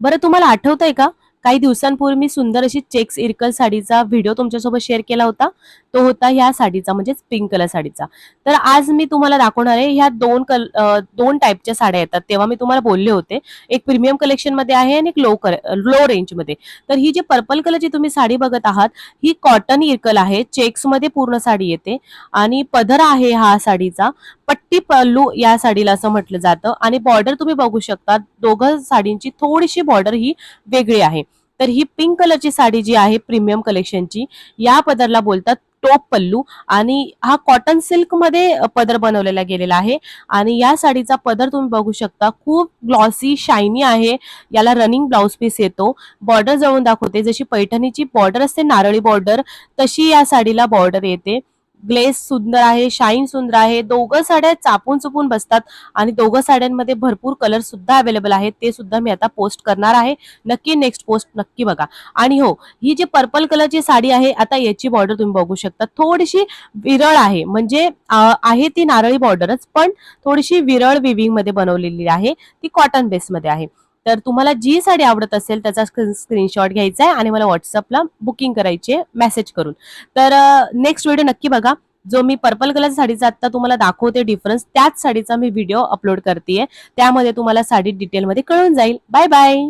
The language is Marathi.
बरं तुम्हाला आठवतंय का? काही दिवसांपूर्वी मी सुंदर अशी चेक्स इरकल साडीचा व्हिडिओ तुमच्यासोबत शेअर केला होता. तो होता ह्या साडीचा म्हणजेच पिंक कलर साडीचा. तर आज मी तुम्हाला दाखवणार आहे ह्या 2 टाइपच्या साड्या येतात. तेव्हा मी तुम्हाला बोलले होते. एक प्रीमियम कलेक्शनमध्ये आहे आणि एक लो रेंजमध्ये. तर ही जी पर्पल कलरची तुम्ही साडी बघत आहात, ही कॉटन इरकल आहे. चेक्समध्ये पूर्ण साडी येते आणि पदर आहे हा साडीचा. पट्टी पल्लू या साडीला असं म्हटलं जातं आणि बॉर्डर तुम्ही बघू शकता. दोघं साडींची थोडीशी बॉर्डर ही वेगळी आहे. तर ही पिंक कलरची साडी जी आहे प्रीमियम कलेक्शनची, या पदरला बोलतात टोप पल्लू आणि हा कॉटन सिल्क मध्ये पदर बनवलेला गेलेला आहे आणि या साडीचा पदर तुम्ही बघू शकता खूप ग्लॉसी शायनी आहे. याला रनिंग ब्लाउज पीस येतो. बॉर्डर जवळून दाखवते, जशी पैठणीची बॉर्डर असते नारळी बॉर्डर, तशी या साडीला बॉर्डर येते. ग्लेस सुंदर आहे, शाईन सुंदर आहे. दोघं साड्या चापून चुपून बसतात आणि दोघं साड्यांमध्ये भरपूर कलर सुद्धा अवेलेबल आहेत. ते सुद्धा मी आता पोस्ट करणार आहे. नक्की नेक्स्ट पोस्ट नक्की बघा. आणि हो, ही जी पर्पल कलरची साडी आहे, आता याची बॉर्डर तुम्ही बघू शकता. थोडीशी विरळ आहे, म्हणजे आहे ती नारळी बॉर्डरच, पण थोडीशी विरळ विविंग मध्ये बनवलेली आहे. ती कॉटन बेसमध्ये आहे. तर तुम्हाला जी साडी आवडत असेल त्याचा स्क्रीनशॉट घ्यायचा आहे आणि मला व्हॉट्सअपला बुकिंग करायची आहे मेसेज करून. तर नेक्स्ट व्हिडिओ नक्की बघा. जो मी पर्पल कलर साडीचा आता तुम्हाला दाखवते डिफरन्स, त्याच साडीचा मी व्हिडिओ अपलोड करतेय. त्यामध्ये तुम्हाला साडी डिटेलमध्ये कळून जाईल. Bye bye.